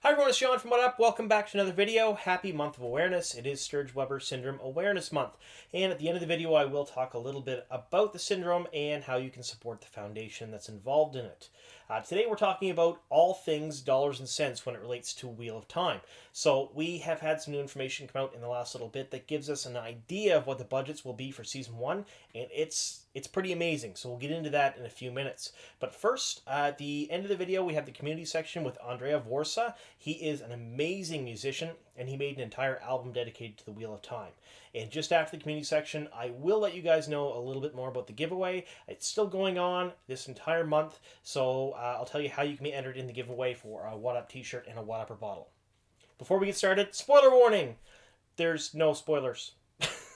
Hi everyone, it's Sean from What Up. Welcome back to another video. Happy month of awareness. It is Sturge Weber Syndrome Awareness Month. And at the end of the video, I will talk a little bit about the syndrome and how you can support the foundation that's involved in it. Today we're talking about all things dollars and cents when it relates to Wheel of Time. So we have had some new information come out in the last little bit that gives us an idea of what the budgets will be for season 1, and it's pretty amazing. So we'll get into that in a few minutes. But first, at the end of the video, we have the community section with Andreivorsa. He is an amazing musician, and he made an entire album dedicated to the Wheel of Time. And just after the community section, I will let you guys know a little bit more about the giveaway. It's still going on this entire month, so I'll tell you how you can be entered in the giveaway for a What Up t-shirt and a What Upper bottle. Before we get started, spoiler warning! There's no spoilers.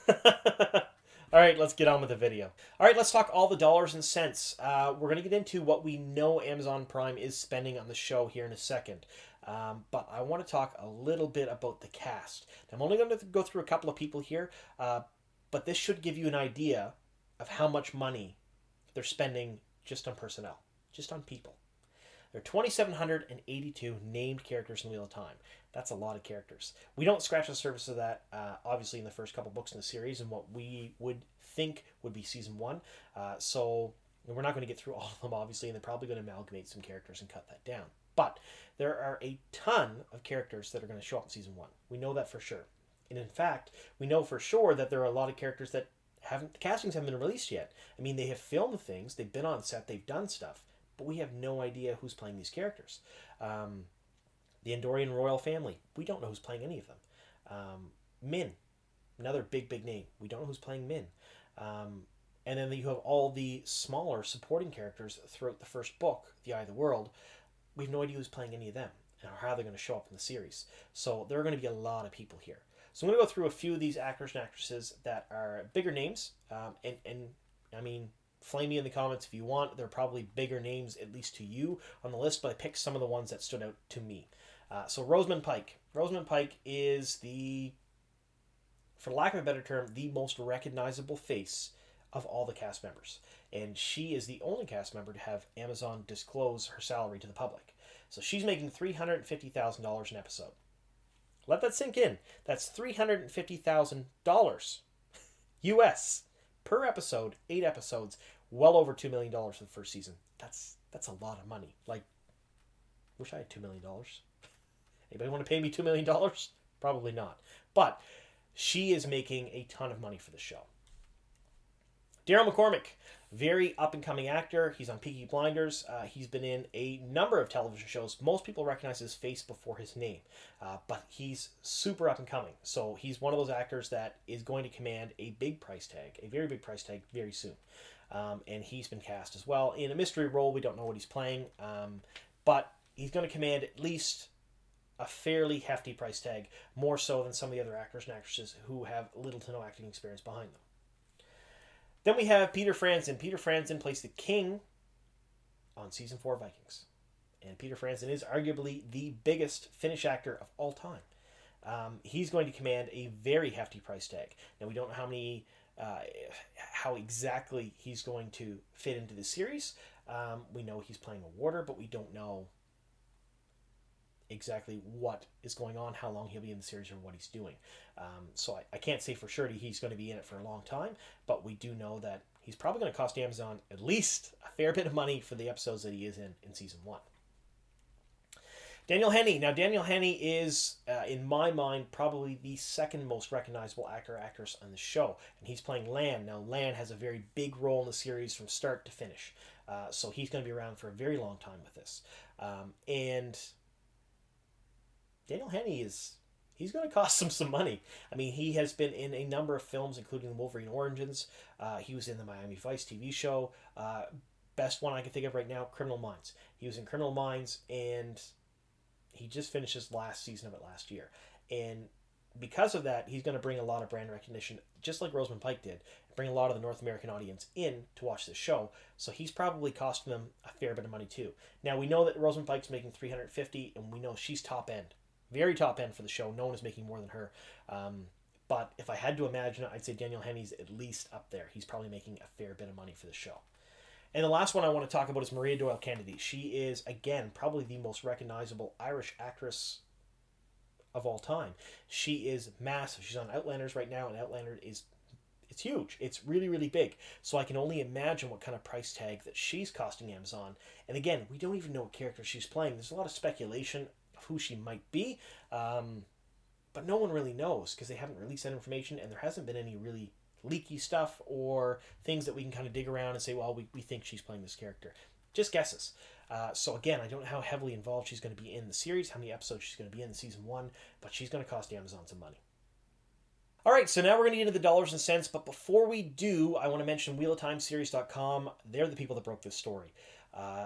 All right, let's get on with the video. All right, let's talk all the dollars and cents. We're going to get into what we know Amazon Prime is spending on the show here in a second. But I want to talk a little bit about the cast. I'm only going to go through a couple of people here, but this should give you an idea of how much money they're spending just on personnel, just on people. There are 2,782 named characters in Wheel of Time. That's a lot of characters. We don't scratch the surface of that, obviously, in the first couple books in the series and what we would think would be season 1. So we're not going to get through all of them, obviously, and they're probably going to amalgamate some characters and cut that down. But there are a ton of characters that are going to show up in season 1. We know that for sure. And in fact, we know for sure that there are a lot of characters that the castings haven't been released yet. I mean, they have filmed things, they've been on set, they've done stuff, but we have no idea who's playing these characters. The Andorian royal family, we don't know who's playing any of them. Min, another big name, we don't know who's playing Min. And then you have all the smaller supporting characters throughout the first book, The Eye of the World. We have no idea who's playing any of them or how they're going to show up in the series. So there are going to be a lot of people here. So I'm going to go through a few of these actors and actresses that are bigger names. And I mean, flame me in the comments if you want. There are probably bigger names, at least to you, on the list, but I picked some of the ones that stood out to me. So Rosamund Pike. Rosamund Pike is for lack of a better term, the most recognizable face of all the cast members. And she is the only cast member to have Amazon disclose her salary to the public. So she's making $350,000 an episode. Let that sink in. That's $350,000 US per episode, 8 episodes, well over $2 million for the first season. That's a lot of money. Like, wish I had $2 million. Anybody want to pay me $2 million? Probably not. But she is making a ton of money for the show. Daryl McCormick, very up-and-coming actor. He's on Peaky Blinders. He's been in a number of television shows. Most people recognize his face before his name, but he's super up-and-coming. So he's one of those actors that is going to command a big price tag, a very big price tag, very soon. And he's been cast as well in a mystery role. We don't know what he's playing, but he's going to command at least a fairly hefty price tag, more so than some of the other actors and actresses who have little to no acting experience behind them. Then we have Peter Franzen. Peter Franzen plays the king on Season 4 Vikings. And Peter Franzen is arguably the biggest Finnish actor of all time. He's going to command a very hefty price tag. Now, we don't know how exactly he's going to fit into the series. We know he's playing a warder, but we don't know exactly what is going on, how long he'll be in the series, or what he's doing. So I can't say for sure he's going to be in it for a long time, but we do know that he's probably going to cost Amazon at least a fair bit of money for the episodes that he is in Season 1. Daniel Henney. Now, Daniel Henney is, in my mind, probably the second most recognizable actor or actress on the show, and he's playing Lan. Now, Lan has a very big role in the series from start to finish, so he's going to be around for a very long time with this. And Daniel Henney he's going to cost him some money. I mean, he has been in a number of films, including Wolverine Origins. He was in the Miami Vice TV show. Best one I can think of right now, Criminal Minds. He was in Criminal Minds, and he just finished his last season of it last year. And because of that, he's going to bring a lot of brand recognition, just like Rosamund Pike did, bring a lot of the North American audience in to watch this show. So he's probably costing them a fair bit of money too. Now, we know that Rosamund Pike's making $350,000, and we know she's top end. Very top end for the show. No one is making more than her. But if I had to imagine, I'd say Daniel Henney's at least up there. He's probably making a fair bit of money for the show. And the last one I want to talk about is Maria Doyle Kennedy. She is, again, probably the most recognizable Irish actress of all time. She is massive. She's on Outlanders right now, and Outlander is it's huge. It's really, really big. So I can only imagine what kind of price tag that she's costing Amazon. And again, we don't even know what character she's playing. There's a lot of speculation of who she might be, but no one really knows because they haven't released that information, and there hasn't been any really leaky stuff or things that we can kind of dig around and say, well, we think she's playing this character. Just guesses. So again, I don't know how heavily involved she's going to be in the series, how many episodes she's going to be in season 1, but she's going to cost Amazon some money. All right, so now we're going to get into the dollars and cents, but before we do, I want to mention wheeloftimeseries.com. They're the people that broke this story.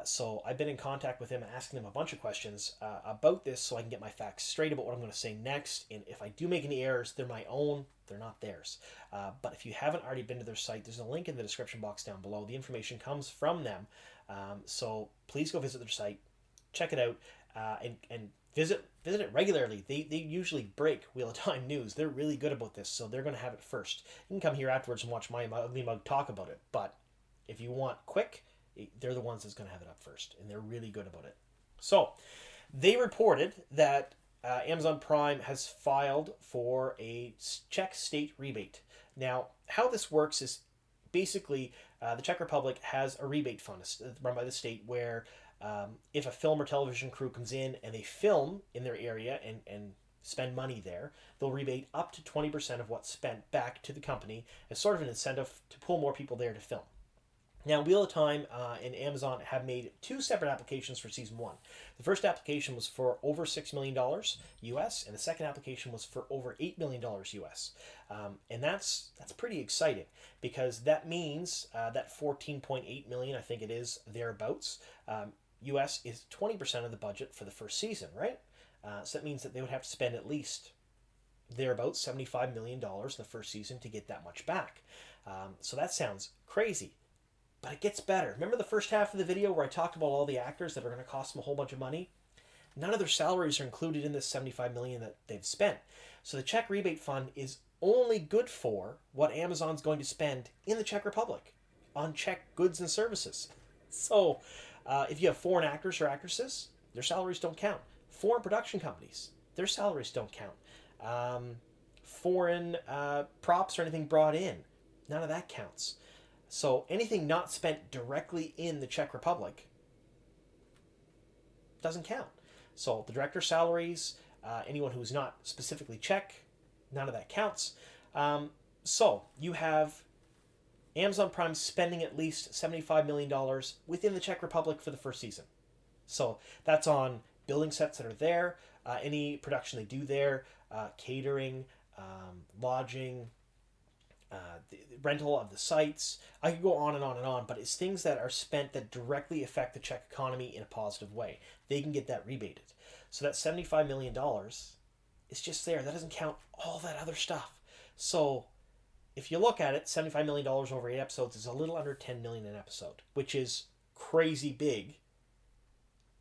So I've been in contact with them, asking them a bunch of questions about this so I can get my facts straight about what I'm going to say next. And if I do make any errors, they're my own. They're not theirs. But if you haven't already been to their site, there's a link in the description box down below. The information comes from them. So please go visit their site, check it out, and visit it regularly. They usually break Wheel of Time news. They're really good about this, so they're going to have it first. You can come here afterwards and watch my ugly mug talk about it. But if you want quick, they're the ones that's going to have it up first, and they're really good about it. So they reported that Amazon Prime has filed for a Czech state rebate. Now, how this works is basically the Czech Republic has a rebate fund run by the state where if a film or television crew comes in and they film in their area and spend money there, they'll rebate up to 20% of what's spent back to the company as sort of an incentive to pull more people there to film. Now, Wheel of Time and Amazon have made 2 separate applications for season 1. The first application was for over $6 million US, and the second application was for over $8 million US. And that's pretty exciting because that means that 14.8 million, I think it is, thereabouts, US is 20% of the budget for the first season, right? So that means that they would have to spend at least thereabouts $75 million in the first season to get that much back. So that sounds crazy. But it gets better. Remember the first half of the video where I talked about all the actors that are going to cost them a whole bunch of money? None of their salaries are included in this $75 million that they've spent. So the Czech rebate fund is only good for what Amazon's going to spend in the Czech Republic on Czech goods and services. So if you have foreign actors or actresses, their salaries don't count. Foreign production companies, their salaries don't count. Foreign props or anything brought in, none of that counts. So anything not spent directly in the Czech Republic doesn't count. So the director's salaries, anyone who's not specifically Czech, none of that counts. So you have Amazon Prime spending at least $75 million within the Czech Republic for the first season. So that's on building sets that are there, any production they do there, catering, lodging, the rental of the sites. I could go on and on and on, but it's things that are spent that directly affect the Czech economy in a positive way. They can get that rebated. So that $75 million is just there. That doesn't count all that other stuff. So if you look at it, $75 million over 8 episodes is a little under $10 million an episode, which is crazy big.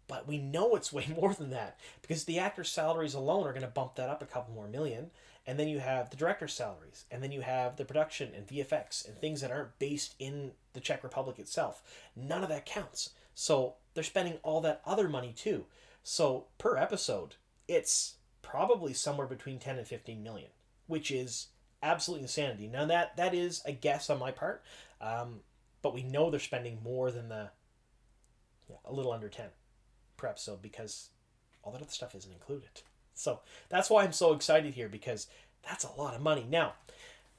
But we know it's way more than that because the actors' salaries alone are going to bump that up a couple more million. And then you have the director's salaries, and then you have the production and VFX and things that aren't based in the Czech Republic itself. None of that counts. So they're spending all that other money too. So per episode, it's probably somewhere between 10 and 15 million, which is absolute insanity. Now that is a guess on my part, but we know they're spending more than a little under 10 per episode because all that other stuff isn't included. So that's why I'm so excited here because that's a lot of money. Now,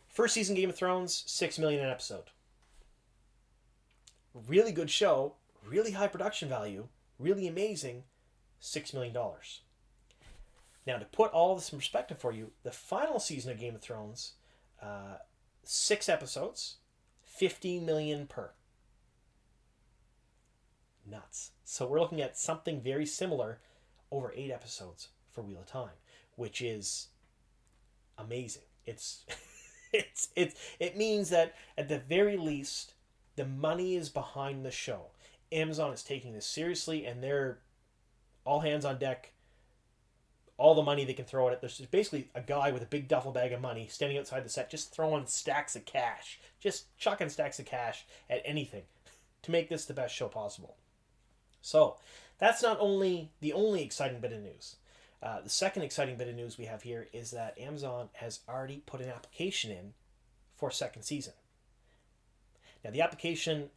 first season Game of Thrones, $6 million an episode. Really good show, really high production value, really amazing, $6 million. Now, to put all this in perspective for you, the final season of Game of Thrones, 6 episodes, $15 million per. Nuts. So we're looking at something very similar over 8 episodes for Wheel of Time, which is amazing. It means that at the very least, the money is behind the show. Amazon is taking this seriously, and they're all hands on deck. All the money they can throw at it. There's basically a guy with a big duffel bag of money standing outside the set, just throwing stacks of cash, just chucking stacks of cash at anything to make this the best show possible. So that's not only the only exciting bit of news. The second exciting bit of news we have here is that Amazon has already put an application in for a second season. Now, the application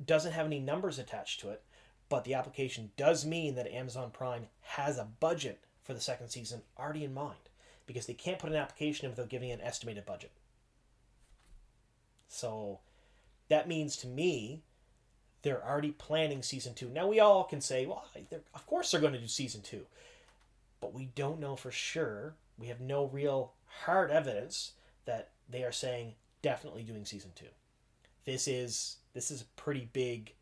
doesn't have any numbers attached to it, but the application does mean that Amazon Prime has a budget for the second season already in mind, because they can't put an application in without giving an estimated budget. So that means to me they're already planning season 2. Now, we all can say, well, of course they're going to do season 2, but we don't know for sure. We have no real hard evidence that they are saying definitely doing season 2. This is a pretty big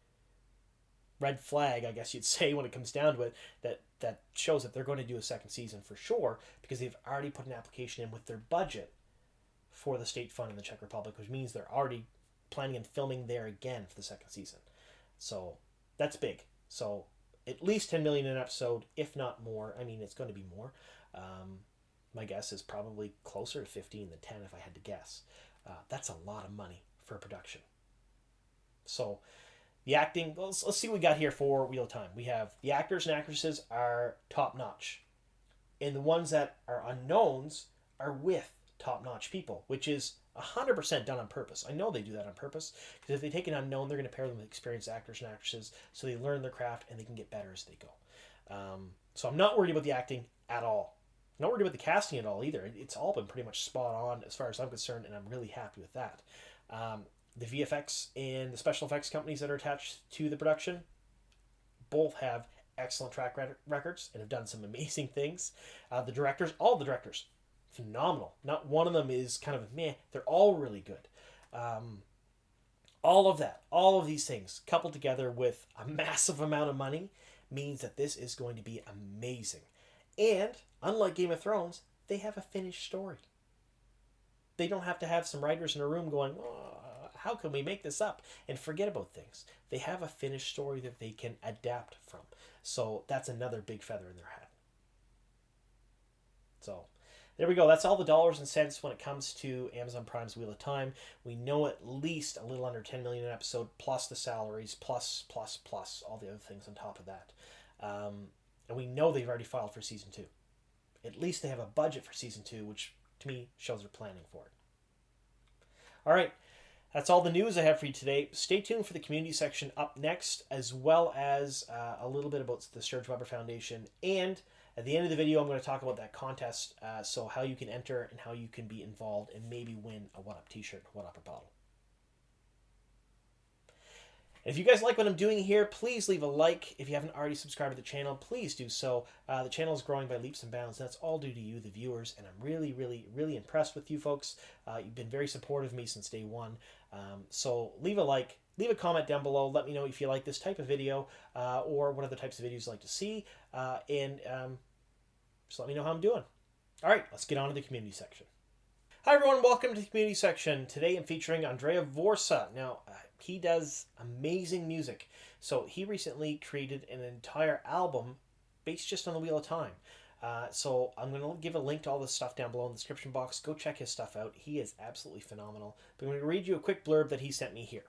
red flag, I guess you'd say, when it comes down to it, that shows that they're going to do a second season for sure, because they've already put an application in with their budget for the state fund in the Czech Republic, which means they're already planning on filming there again for the second season. So that's big. So at least 10 million an episode, if not more. I mean, it's going to be more. My guess is probably closer to 15 than 10 if I had to guess. That's a lot of money for a production. So the acting, let's see what we got here for Wheel of Time. We have the actors and actresses are top notch, and the ones that are unknowns are with top notch people, which is 100% done on purpose. I know they do that on purpose, because if they take an unknown, they're going to pair them with experienced actors and actresses so they learn their craft and they can get better as they go. So I'm not worried about the acting at all. I'm not worried about the casting at all either. It's all been pretty much spot on as far as I'm concerned, and I'm really happy with that. The VFX and the special effects companies that are attached to the production both have excellent track records and have done some amazing things. The directors, all the directors, phenomenal. Not one of them is kind of meh. They're all really good. All of that, all of these things coupled together with a massive amount of money means that this is going to be amazing. And unlike Game of Thrones, they have a finished story. They don't have to have some writers in a room going, oh, how can we make this up, and forget about things. They have a finished story that they can adapt from. So that's another big feather in their hat. So there we go. That's all the dollars and cents when it comes to Amazon Prime's Wheel of Time. We know at least a little under 10 million an episode, plus the salaries, plus all the other things on top of that. And we know they've already filed for season 2. At least they have a budget for season 2, which to me shows they're planning for it. All right. That's all the news I have for you today. Stay tuned for the community section up next, as well as a little bit about the Sturge Weber Foundation. And at the end of the video, I'm going to talk about that contest, so how you can enter and how you can be involved and maybe win a WoTUP t-shirt, WoTUP bottle. If you guys like what I'm doing here, please leave a like. If you haven't already subscribed to the channel, please do so. The channel is growing by leaps and bounds. That's all due to you, the viewers, and I'm really impressed with you folks. You've been very supportive of me since day one. So leave a like, leave a comment down below. Let me know if you like this type of video, or what other types of videos you'd like to see, and just let me know how I'm doing. All right, let's get on to the community section. Hi everyone, welcome to the community section. Today I'm featuring Andreivorsa. Now, he does amazing music. So he recently created an entire album based just on the Wheel of Time. So I'm going to give a link to all this stuff down below in the description box. Go check his stuff out. He is absolutely phenomenal. But I'm going to read you a quick blurb that he sent me here.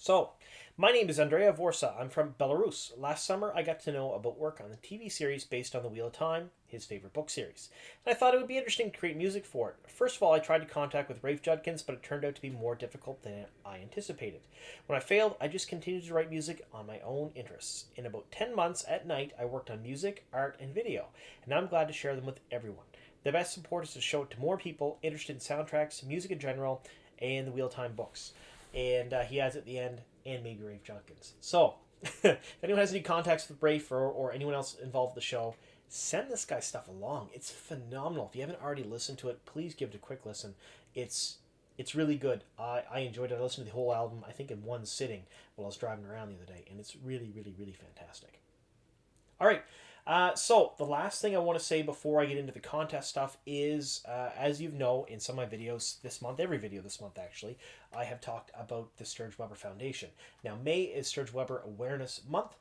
So, my name is Andreivorsa. I'm from Belarus. Last summer, I got to know about work on the TV series based on the Wheel of Time, his favorite book series. And I thought it would be interesting to create music for it. First of all, I tried to contact with Rafe Judkins, but it turned out to be more difficult than I anticipated. When I failed, I just continued to write music on my own interests. In about 10 months at night, I worked on music, art, and video, and I'm glad to share them with everyone. The best support is to show it to more people interested in soundtracks, music in general, and the Wheel of Time books. And he adds at the end, and maybe Rafe Judkins. So, if anyone has any contacts with Rafe or anyone else involved with the show, send this guy's stuff along. It's phenomenal. If you haven't already listened to it, please give it a quick listen. It's really good. I enjoyed it. I listened to the whole album, I think, in one sitting while I was driving around the other day, and it's really fantastic. All right. So the last thing I want to say before I get into the contest stuff is, as you know, in some of my videos this month, every video this month actually, I have talked about the Sturge Weber Foundation. Now, May is Sturge Weber Awareness Month,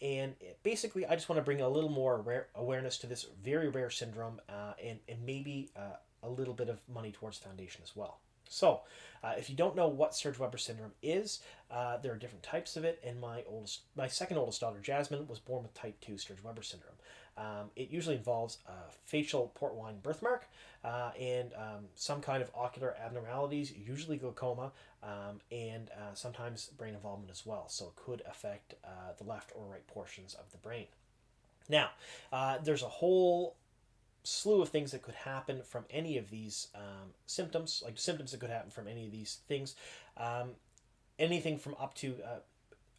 and basically I just want to bring a little more awareness to this very rare syndrome, and maybe a little bit of money towards the foundation as well. So, if you don't know what Sturge Weber syndrome is, there are different types of it, and my second oldest daughter, Jasmine, was born with type 2 Sturge Weber syndrome. It usually involves a facial port wine birthmark and some kind of ocular abnormalities, usually glaucoma, and sometimes brain involvement as well. So it could affect the left or right portions of the brain. Now, there's a whole slew of things that could happen from any of these symptoms, like symptoms that could happen from any of these things. Anything from up to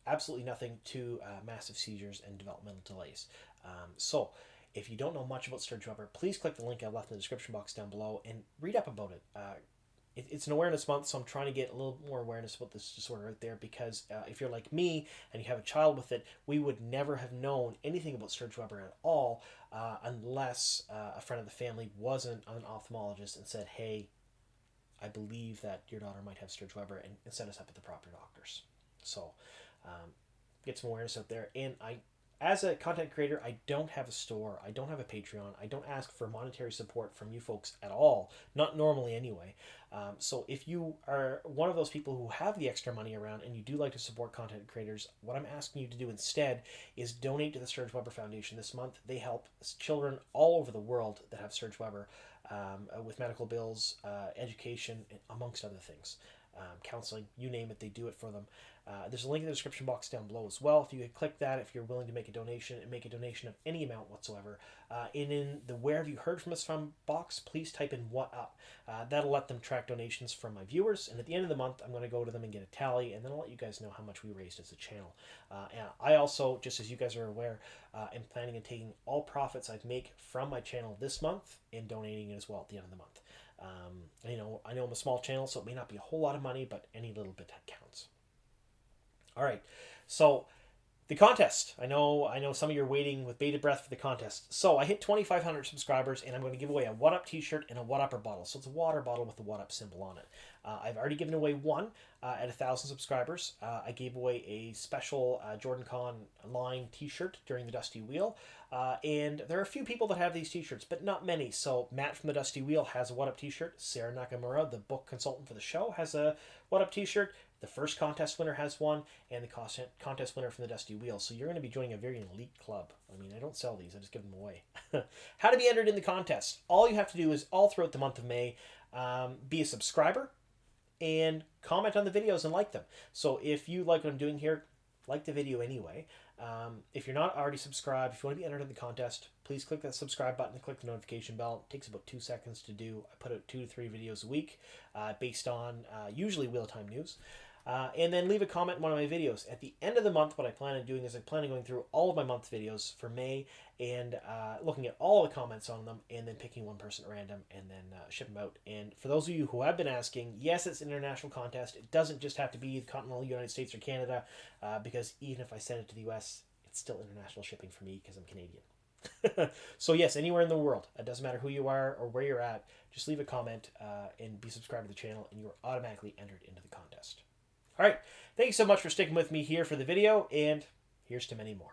absolutely nothing to massive seizures and developmental delays. So, if you don't know much about Sturge Weber, please click the link I left in the description box down below and read up about it. It's an awareness month, so I'm trying to get a little more awareness about this disorder out there, because if you're like me and you have a child with it, we would never have known anything about Sturge Weber at all unless a friend of the family was an ophthalmologist and said, hey, I believe that your daughter might have Sturge Weber, and set us up with the proper doctors. So get some awareness out there. And as a content creator, I don't have a store. I don't have a Patreon. I don't ask for monetary support from you folks at all. Not normally anyway. So if you are one of those people who have the extra money around and you do like to support content creators, what I'm asking you to do instead is donate to the Sturge Weber Foundation this month. They help children all over the world that have Sturge Weber with medical bills, education, amongst other things. Counseling, you name it, they do it for them. There's a link in the description box down below as well. If you could click that, if you're willing to make a donation, and make a donation of any amount whatsoever. And in the where have you heard from us from box, please type in WoTUP. That'll let them track donations from my viewers. And at the end of the month, I'm going to go to them and get a tally, and then I'll let you guys know how much we raised as a channel. And I also, just as you guys are aware, am planning on taking all profits I make from my channel this month and donating it as well at the end of the month. I know I'm a small channel, so it may not be a whole lot of money, but any little bit counts. All right, so the contest. I know some of you are waiting with bated breath for the contest. So I hit 2,500 subscribers, and I'm going to give away a WoTUP t-shirt and a WoTUPper bottle. So it's a water bottle with the WoTUP symbol on it. I've already given away one at 1,000 subscribers. I gave away a special Jordan Con line t-shirt during the Dusty Wheel. And there are a few people that have these t-shirts, but not many. So Matt from the Dusty Wheel has a WoTUP t-shirt. Sarah Nakamura, the book consultant for the show, has a WoTUP t-shirt. The first contest winner has one, and the contest winner from the Dusty Wheel. So you're going to be joining a very elite club. I mean, I don't sell these. I just give them away. How to be entered in the contest. All you have to do is, all throughout the month of May, be a subscriber and comment on the videos and like them. So if you like what I'm doing here, like the video anyway. If you're not already subscribed, if you want to be entered in the contest, please click that subscribe button and click the notification bell. It takes about 2 seconds to do. I put out 2 to 3 videos a week based on usually wheel-time news. And then leave a comment in one of my videos. At the end of the month, what I plan on doing is I plan on going through all of my month videos for May and looking at all the comments on them, and then picking one person at random and then ship them out. And for those of you who have been asking, yes, it's an international contest. It doesn't just have to be the continental United States or Canada, because even if I send it to the US, it's still international shipping for me because I'm Canadian. So yes, anywhere in the world, it doesn't matter who you are or where you're at, just leave a comment and be subscribed to the channel, and you are automatically entered into the contest. All right, thank you so much for sticking with me here for the video, and here's to many more.